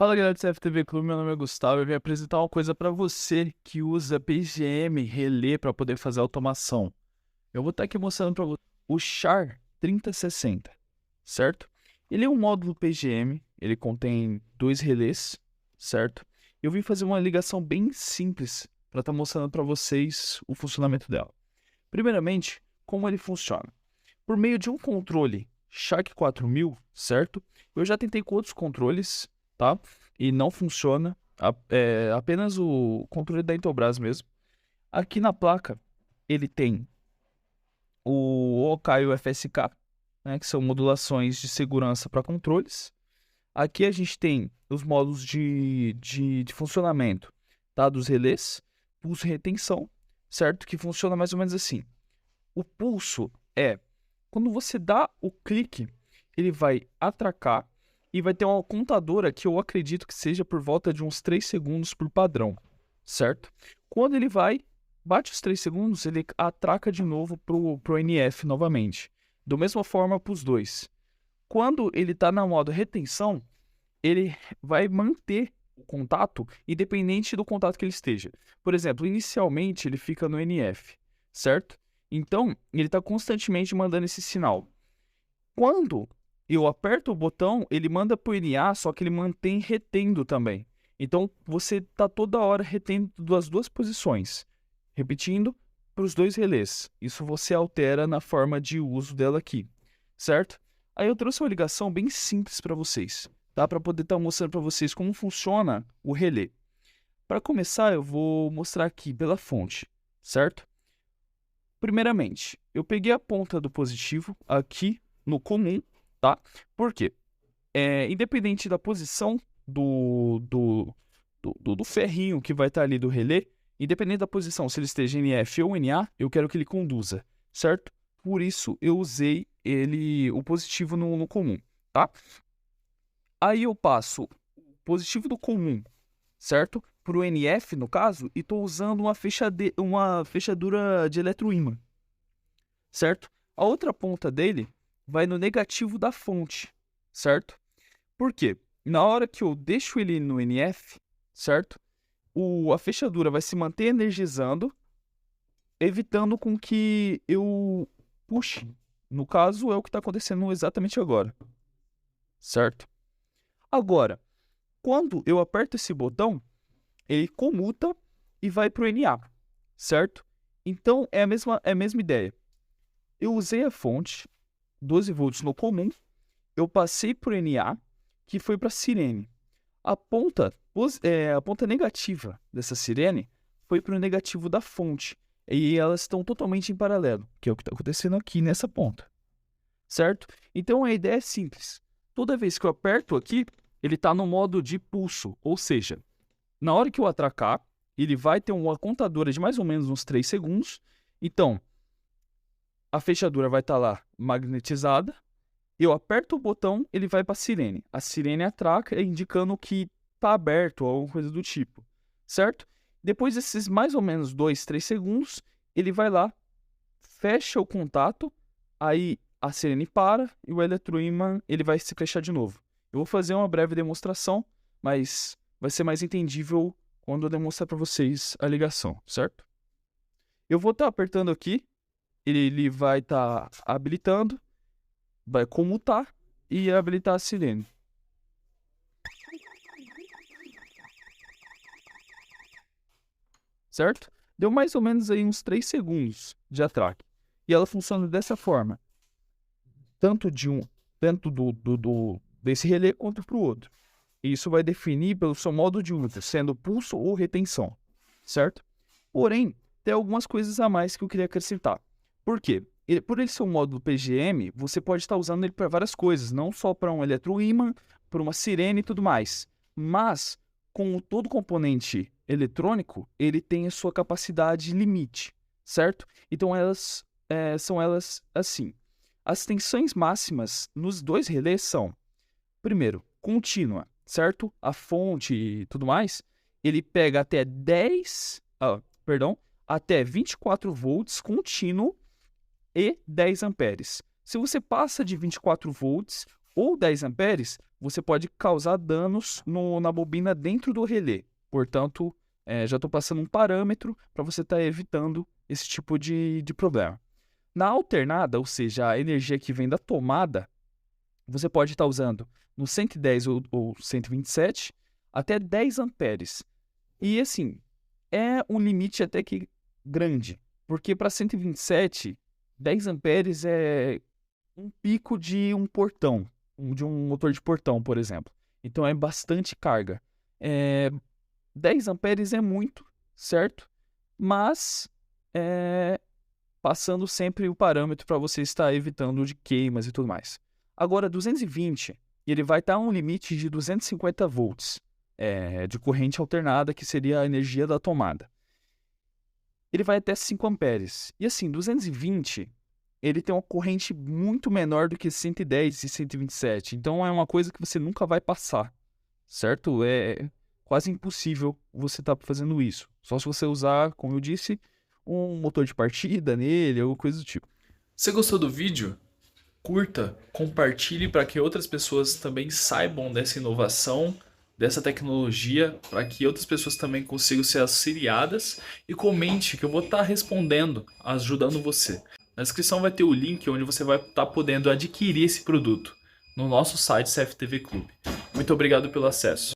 Fala galera do CFTV Clube, meu nome é Gustavo. Eu vim apresentar uma coisa para você que usa PGM, relé para poder fazer automação. Eu vou estar aqui mostrando para você o Char 3060, certo? Ele é um módulo PGM, ele contém dois relés, certo? Eu vim fazer uma ligação bem simples para estar mostrando para vocês o funcionamento dela. Primeiramente, como ele funciona? Por meio de um controle Shark 4000, certo? Eu já tentei com outros controles, tá? E não funciona. É apenas o controle da Intelbras mesmo. Aqui na placa, ele tem o OK e o FSK, né? Que são modulações de segurança para controles. Aqui a gente tem os módulos de funcionamento, tá? Dos relés, pulso e retenção, certo? Que funciona mais ou menos assim. O pulso é quando você dá o clique, ele vai atracar e vai ter uma contadora que eu acredito que seja por volta de uns 3 segundos por padrão, certo? Quando ele bate os 3 segundos, ele atraca de novo pro NF novamente. Da mesma forma para os dois. Quando ele está na modo retenção, ele vai manter o contato independente do contato que ele esteja. Por exemplo, inicialmente ele fica no NF, certo? Então, ele está constantemente mandando esse sinal. Quando eu aperto o botão, ele manda para o NA, só que ele mantém retendo também. Então, você está toda hora retendo das duas posições. Repetindo, para os dois relés. Isso você altera na forma de uso dela aqui, certo? Aí eu trouxe uma ligação bem simples para vocês, tá? Para poder estar mostrando para vocês como funciona o relé. Para começar, eu vou mostrar aqui pela fonte, certo? Primeiramente, eu peguei a ponta do positivo aqui no comum, tá? Por quê? Independente da posição do ferrinho que vai estar ali do relé, independente da posição, se ele esteja em NF ou NA, eu quero que ele conduza, certo? Por isso, eu usei o positivo no comum, tá? Aí eu passo o positivo do comum, certo? Para o NF, no caso, e estou usando uma fechadura de eletroímã, certo? A outra ponta dele vai no negativo da fonte, certo? Por quê? Na hora que eu deixo ele no NF, certo? A fechadura vai se manter energizando, evitando com que eu puxe. No caso, é o que está acontecendo exatamente agora, certo? Agora, quando eu aperto esse botão, ele comuta e vai para o NA, certo? Então, é a mesma ideia. Eu usei a fonte, 12 volts no comum, eu passei para o NA, que foi para a sirene. A ponta negativa dessa sirene foi para o negativo da fonte. E elas estão totalmente em paralelo, que é o que está acontecendo aqui nessa ponta, certo? Então a ideia é simples. Toda vez que eu aperto aqui, ele está no modo de pulso, ou seja, na hora que eu atracar, ele vai ter uma contadora de mais ou menos uns 3 segundos. Então, a fechadura vai estar lá magnetizada. Eu aperto o botão, ele vai para a sirene. A sirene atraca, indicando que está aberto ou alguma coisa do tipo, certo? Depois desses mais ou menos 2, 3 segundos, ele vai lá, fecha o contato, aí a sirene para e o eletroímã ele vai se fechar de novo. Eu vou fazer uma breve demonstração, mas vai ser mais entendível quando eu demonstrar para vocês a ligação, certo? Eu vou estar apertando aqui, ele vai estar habilitando, vai comutar e habilitar a sirene. Certo? Deu mais ou menos aí uns 3 segundos de atraque. E ela funciona dessa forma. Tanto dentro desse relé quanto para o outro. E isso vai definir pelo seu modo de uso, sendo pulso ou retenção. Certo? Porém, tem algumas coisas a mais que eu queria acrescentar. Por quê? Por ele ser um módulo PGM, você pode estar usando ele para várias coisas, não só para um eletroímã, para uma sirene e tudo mais. Mas, com todo componente eletrônico, ele tem a sua capacidade limite, certo? Então, são elas assim. As tensões máximas nos dois relés são, primeiro, contínua, certo? A fonte e tudo mais, ele pega até 24 volts contínuo e 10 amperes. Se você passa de 24 volts ou 10 amperes, você pode causar danos na bobina dentro do relé. Portanto, já estou passando um parâmetro para você estar evitando esse tipo de problema. Na alternada, ou seja, a energia que vem da tomada, você pode estar usando no 110 ou 127 até 10 amperes. E assim, é um limite até que grande, porque para 127, 10 amperes é um pico de um portão, de um motor de portão, por exemplo. Então é bastante carga. 10 amperes é muito, certo? Mas passando sempre o parâmetro para você estar evitando de queimas e tudo mais. Agora, 220, ele vai estar a um limite de 250 volts de corrente alternada, que seria a energia da tomada. Ele vai até 5 amperes. E assim, 220, ele tem uma corrente muito menor do que 110 e 127. Então é uma coisa que você nunca vai passar, certo? É quase impossível você estar fazendo isso. Só se você usar, como eu disse, um motor de partida nele ou coisa do tipo. Você gostou do vídeo? Curta, compartilhe para que outras pessoas também saibam dessa inovação, dessa tecnologia, para que outras pessoas também consigam ser auxiliadas, e comente que eu vou estar respondendo, ajudando você. Na descrição vai ter o link onde você vai estar podendo adquirir esse produto no nosso site CFTV Clube. Muito obrigado pelo acesso.